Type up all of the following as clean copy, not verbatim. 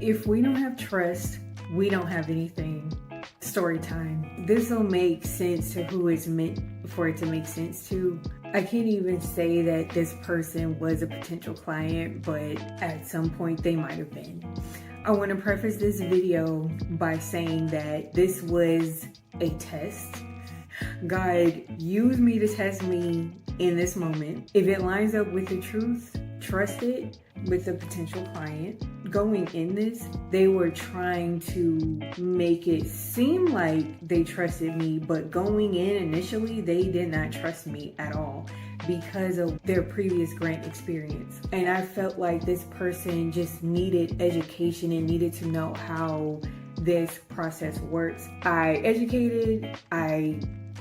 If we don't have trust, we don't have anything. Story time. This will make sense to who it's meant for it to make sense to. I can't even say that this person was a potential client, but at some point they might have been. I want to preface this video by saying that this was a test. God used me to test me in this moment. If it lines up with the truth, trust it. With a potential client going in this, they were trying to make it seem like they trusted me, but going in initially, they did not trust me at all because of their previous grant experience. And I felt like this person just needed education and needed to know how this process works. I educated, I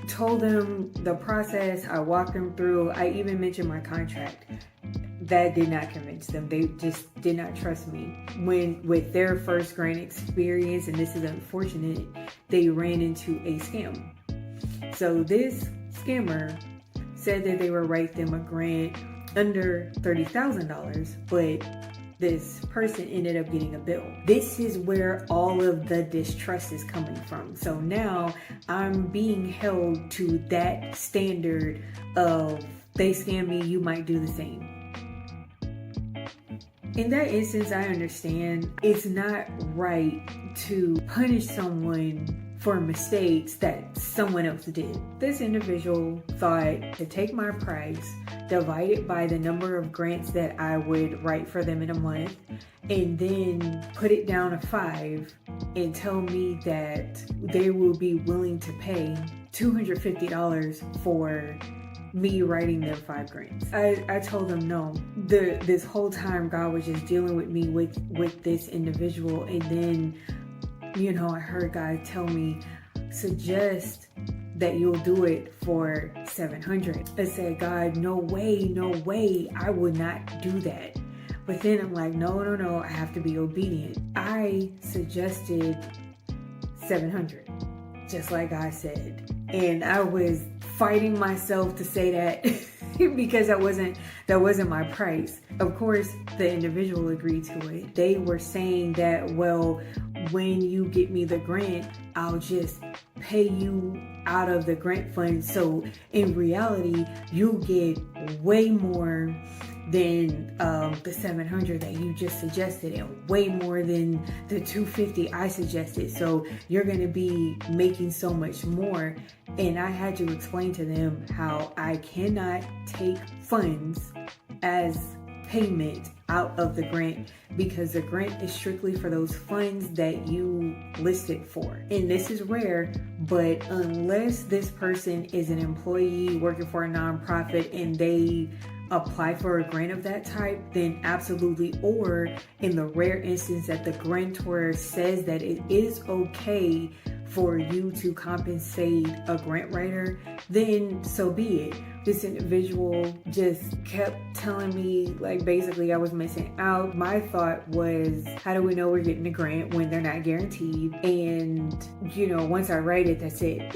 told them the process, I walked them through, I even mentioned my contract. That did not convince them. They just did not trust me. When with their first grant experience, and this is unfortunate, they ran into a scam. So this scammer said that they would write them a grant under $30,000, but this person ended up getting a bill. This is where all of the distrust is coming from. So now I'm being held to that standard of they scam me, you might do the same. In that instance, I understand it's not right to punish someone for mistakes that someone else did. This individual thought to take my price, divide it by the number of grants that I would write for them in a month, and then put it down to 5 and tell me that they will be willing to pay $250 for me writing them 5 grants. I told them no. This whole time God was just dealing with me with this individual, and then I heard God tell me, suggest that you'll do it for $700. I said, God, no way, I would not do that. But then I'm like, no, I have to be obedient. I suggested $700, just like I said, and I was fighting myself to say that because that wasn't my price. Of course, the individual agreed to it. They were saying that, well, when you get me the grant, I'll just pay you out of the grant fund. So in reality, you'll get way more than the $700 that you just suggested, and way more than the $250 I suggested. So you're going to be making so much more. And I had to explain to them how I cannot take funds as payment out of the grant, because the grant is strictly for those funds that you listed for. And this is rare, but unless this person is an employee working for a nonprofit and they apply for a grant of that type, then absolutely. Or in the rare instance that the grantor says that it is okay for you to compensate a grant writer, then so be it. This individual just kept telling me, like, basically I was missing out. My thought was, how do we know we're getting a grant when they're not guaranteed? And once I write it, that's it.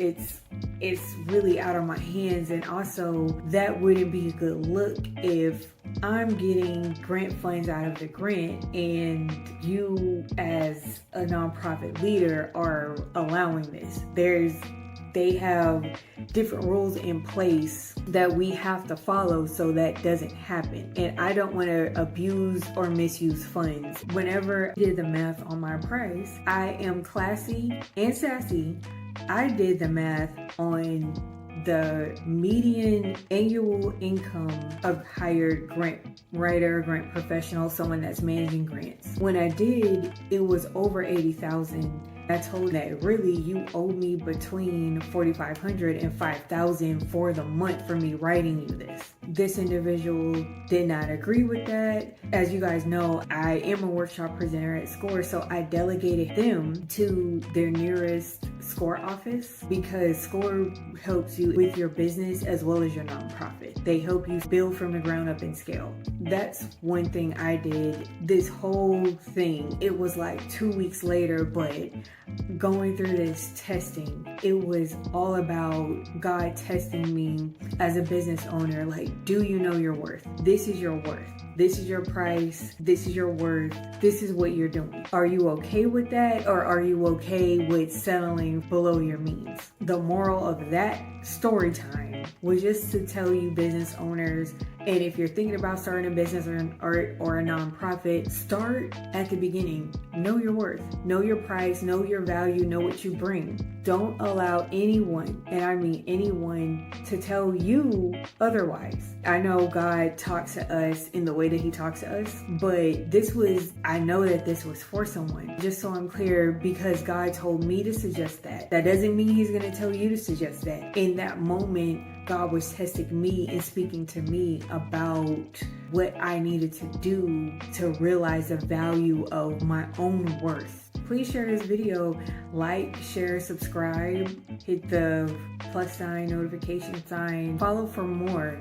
It's really out of my hands. And also, that wouldn't be a good look if I'm getting grant funds out of the grant and you as a nonprofit leader are allowing this. They have different rules in place that we have to follow so that doesn't happen. And I don't want to abuse or misuse funds. Whenever I did the math on my price, I am classy and sassy. I did the math on the median annual income of hired grant writer, grant professional, someone that's managing grants. When I did, it was over $80,000. I told that really you owe me between $4,500 and $5,000 for the month for me writing you this. This individual did not agree with that. As you guys know, I am a workshop presenter at SCORE, so I delegated them to their nearest SCORE office, because SCORE helps you with your business as well as your nonprofit. They help you build from the ground up and scale. That's one thing I did. This whole thing, it was like 2 weeks later, but going through this testing, it was all about God testing me as a business owner. Like, do you know your worth? This is your worth. This is your price. This is your worth. This is what you're doing. Are you okay with that? Or are you okay with settling below your means? The moral of that story time was just to tell you business owners, and if you're thinking about starting a business or a nonprofit, start at the beginning. Know your worth. Know your price. Know your value. Know what you bring. Don't allow anyone, and I mean anyone, to tell you otherwise. I know God talks to us in the way that he talks to us, but I know that this was for someone. Just so I'm clear, because God told me to suggest that. That doesn't mean he's going to tell you to suggest that. In that moment, God was testing me and speaking to me about what I needed to do to realize the value of my own worth. Please share this video, like, share, subscribe, hit the +sign, notification sign, follow for more.